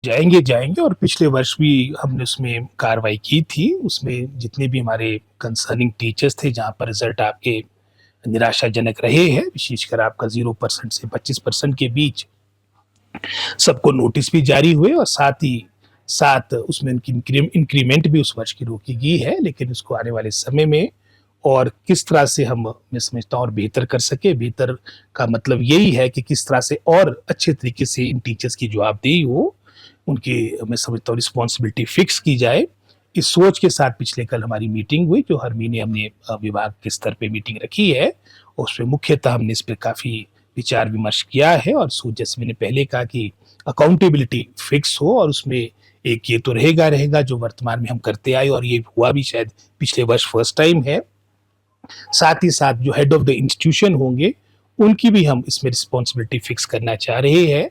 जाएँगे और पिछले वर्ष भी हमने उसमें कार्रवाई की थी। उसमें जितने भी हमारे कंसर्निंग टीचर्स थे, जहाँ पर रिज़ल्ट आपके निराशाजनक रहे हैं, विशेषकर आपका 0% से 25% के बीच, सबको नोटिस भी जारी हुए और साथ ही साथ उसमें उनकी इंक्रीमेंट भी उस वर्ष की रोकी गई है। लेकिन उसको आने वाले समय में और किस तरह से हम, मैं समझता हूँ, और बेहतर कर सके। बेहतर का मतलब यही है कि किस तरह से और अच्छे तरीके से इन टीचर्स की जवाबदेही हो, उनकी, मैं समझता हूँ, रिस्पॉन्सिबिलिटी फिक्स की जाए। इस सोच के साथ पिछले कल हमारी मीटिंग हुई, जो हर महीने हमने विभाग के स्तर पे मीटिंग रखी है। उसमें मुख्यतः हमने इस पे काफ़ी विचार विमर्श किया है और जैसे मैंने पहले कहा कि अकाउंटेबिलिटी फिक्स हो और उसमें एक ये तो रहेगा जो वर्तमान में हम करते आए और ये हुआ भी शायद पिछले वर्ष फर्स्ट टाइम है। साथ ही साथ जो हेड ऑफ द इंस्टीट्यूशन होंगे, उनकी भी हम इसमें रिस्पॉन्सिबिलिटी फिक्स करना चाह रहे हैं।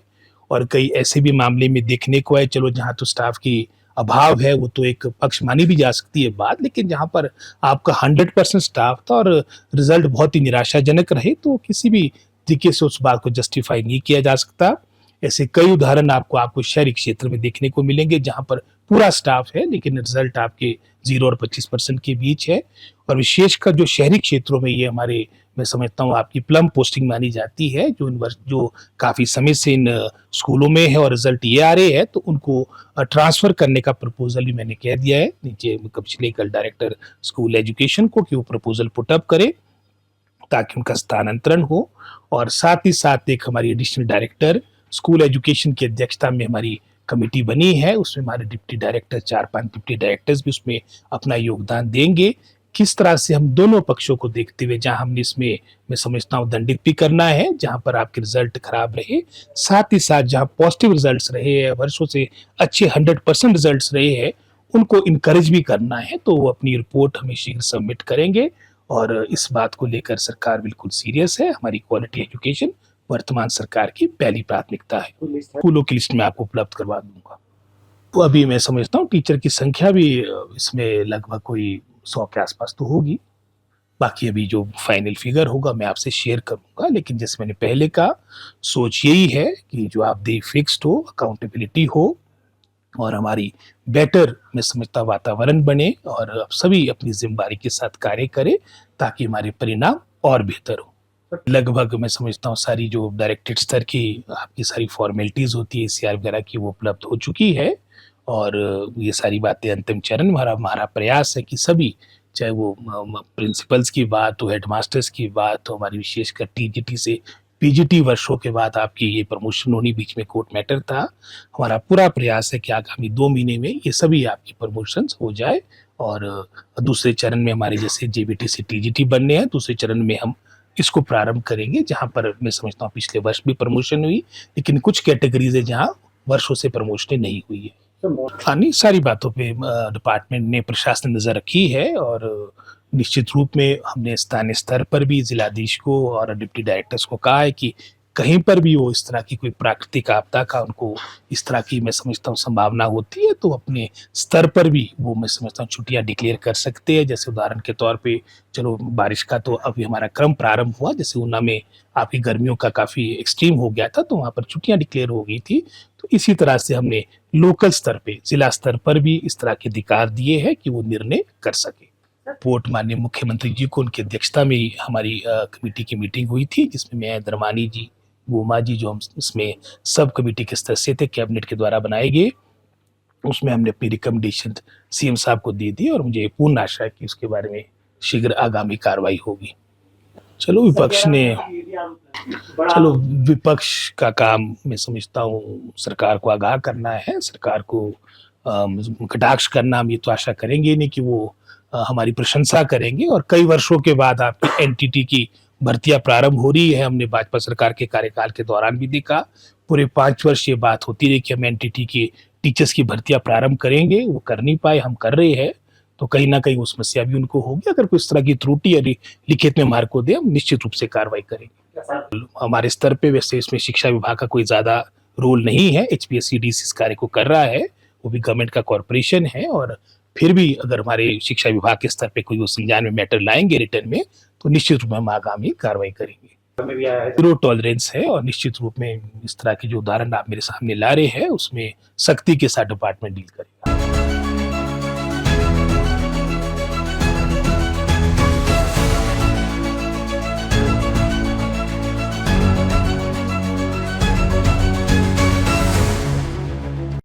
और कई ऐसे भी मामले में देखने को आए, चलो जहाँ तो स्टाफ की अभाव है वो तो एक पक्ष मानी भी जा सकती है बात, लेकिन जहाँ पर आपका 100% स्टाफ था और रिजल्ट बहुत ही निराशाजनक रहे, तो किसी भी तरीके से उस बात को जस्टिफाई नहीं किया जा सकता। ऐसे कई उदाहरण आपको शहरी क्षेत्र में देखने को मिलेंगे, जहाँ पर पूरा स्टाफ है लेकिन रिजल्ट आपके 0 और 25% के बीच है। और विशेषकर जो शहरी क्षेत्रों में ये हमारे, मैं समझता हूँ, आपकी प्लम पोस्टिंग मानी जाती है, जो काफ़ी समय से इन स्कूलों में है और रिजल्ट ये आ रहे हैं, तो उनको ट्रांसफ़र करने का प्रपोज़ल भी मैंने कह दिया है नीचे पिछले कल डायरेक्टर स्कूल एजुकेशन को, कि वो प्रपोज़ल पुट अप करे ताकि उनका स्थानांतरण हो। और साथ ही साथ एक हमारी एडिशनल डायरेक्टर स्कूल एजुकेशन की अध्यक्षता में हमारी कमेटी बनी है, उसमें हमारे डिप्टी डायरेक्टर, 4-5 डिप्टी डायरेक्टर्स भी उसमें अपना योगदान देंगे। किस तरह से हम दोनों पक्षों को देखते हुए, जहाँ हमने इसमें, मैं समझता हूँ, दंडित भी करना है जहाँ पर आपके रिजल्ट खराब रहे, साथ ही साथ जहाँ पॉजिटिव रिजल्ट्स रहे हैं, वर्षों से अच्छे 100% रिजल्ट्स रहे हैं, उनको इनकरेज भी करना है। तो वो अपनी रिपोर्ट हमें शीघ्र सबमिट करेंगे और इस बात को लेकर सरकार बिल्कुल सीरियस है। हमारी क्वालिटी एजुकेशन वर्तमान सरकार की पहली प्राथमिकता है। स्कूलों की लिस्ट मैं आपको उपलब्ध करवा दूंगा। तो अभी मैं समझता हूँ टीचर की संख्या भी इसमें लगभग कोई 100 के आसपास तो होगी। बाकी अभी जो फाइनल फिगर होगा मैं आपसे शेयर करूंगा, लेकिन जैसे मैंने पहले कहा, सोच यही है कि जो आप दे फिक्स्ड हो, अकाउंटेबिलिटी हो और हमारी बेटर, मैं समझता, वातावरण बने और अब सभी अपनी जिम्मेदारी के साथ कार्य करें ताकि हमारे परिणाम और बेहतर हो। लगभग मैं समझता हूँ सारी जो डायरेक्टेड स्तर की आपकी सारी फॉर्मेलिटीज़ होती है सीआर वगैरह की, वो उपलब्ध हो चुकी है और ये सारी बातें अंतिम चरण में, हमारा प्रयास है कि सभी, चाहे वो प्रिंसिपल्स की बात हो, हेडमास्टर्स की बात हो, हमारी विशेषकर टीजीटी से पीजीटी वर्षों के बाद आपकी ये प्रमोशन होनी बीच में कोर्ट मैटर था। हमारा पूरा प्रयास है कि आगामी 2 महीने में ये सभी आपकी प्रमोशंस हो जाए और दूसरे चरण में हमारे जैसे जेबीटी से टीजीटी बनने हैं, दूसरे चरण में हम इसको प्रारंभ करेंगे, जहाँ पर मैं समझता हूँ पिछले वर्ष भी प्रमोशन हुई, लेकिन कुछ कैटेगरीज है जहाँ वर्षों से प्रमोशन नहीं हुई है। हाँ, नहीं, सारी बातों पे डिपार्टमेंट ने, प्रशासन ने नज़र रखी है और निश्चित रूप में हमने स्थानीय स्तर पर भी जिलाधीश को और डिप्टी डायरेक्टर्स को कहा है कि कहीं पर भी वो इस तरह की कोई प्राकृतिक आपदा का उनको इस तरह की, मैं समझता हूँ, संभावना होती है, तो अपने स्तर पर भी वो, मैं समझता हूँ, छुट्टियाँ डिक्लेयर कर सकते हैं। जैसे उदाहरण के तौर पे, चलो बारिश का तो अभी हमारा क्रम प्रारंभ हुआ, जैसे ऊना में आपकी गर्मियों का काफ़ी एक्सट्रीम हो गया था तो वहाँ पर छुट्टियाँ डिक्लेयर हो गई थी। तो इसी तरह से हमने लोकल स्तर पे, जिला स्तर पर भी इस तरह के अधिकार दिए हैं कि वो निर्णय कर सके। रिपोर्ट माननीय मुख्यमंत्री जी को, उनकी अध्यक्षता में हमारी कमेटी की मीटिंग हुई थी, जिसमें मैं, दरमानी जी, गोमा जी, जो हम इसमें सब कमेटी के सदस्य थे, कैबिनेट के द्वारा बनाए गए, उसमें हमने अपनी रिकमेंडेशन सीएम साहब को दे दी और मुझे पूर्ण आशा है कि उसके बारे में शीघ्र आगामी कार्रवाई होगी। चलो विपक्ष ने चलो विपक्ष का काम, मैं समझता हूँ, सरकार को आगाह करना है, सरकार को कटाक्ष करना। हम ये तो आशा करेंगे नहीं कि वो हमारी प्रशंसा करेंगे। और कई वर्षों के बाद आपकी एनटीटी की भर्तियां प्रारंभ हो रही है। हमने भाजपा सरकार के कार्यकाल के दौरान भी देखा, पूरे 5 वर्ष ये बात होती रही कि हम एनटीटी की टीचर्स की भर्तियां प्रारंभ करेंगे, वो कर नहीं पाए, हम कर रहे हैं। तो कहीं ना कहीं वो समस्या भी उनको होगी। अगर कोई इस तरह की त्रुटि यदि लिखित में हमारे को दे, हम निश्चित रूप से कार्रवाई करेंगे। हमारे स्तर पे वैसे इसमें शिक्षा विभाग का कोई ज्यादा रोल नहीं है, एचपीएससीडीसी इस कार्य को कर रहा है, वो भी गवर्नमेंट का कॉर्पोरेशन है। और फिर भी अगर हमारे शिक्षा विभाग के स्तर पे कोई वो संज्ञान में मैटर लाएंगे रिटर्न में, तो निश्चित रूप में हम आगामी कार्रवाई करेंगे। ज़ीरो टॉलरेंस है और निश्चित रूप में इस तरह के जो उदाहरण आप मेरे सामने ला रहे हैं, उसमें सख्ती के साथ डिपार्टमेंट डील करेगा।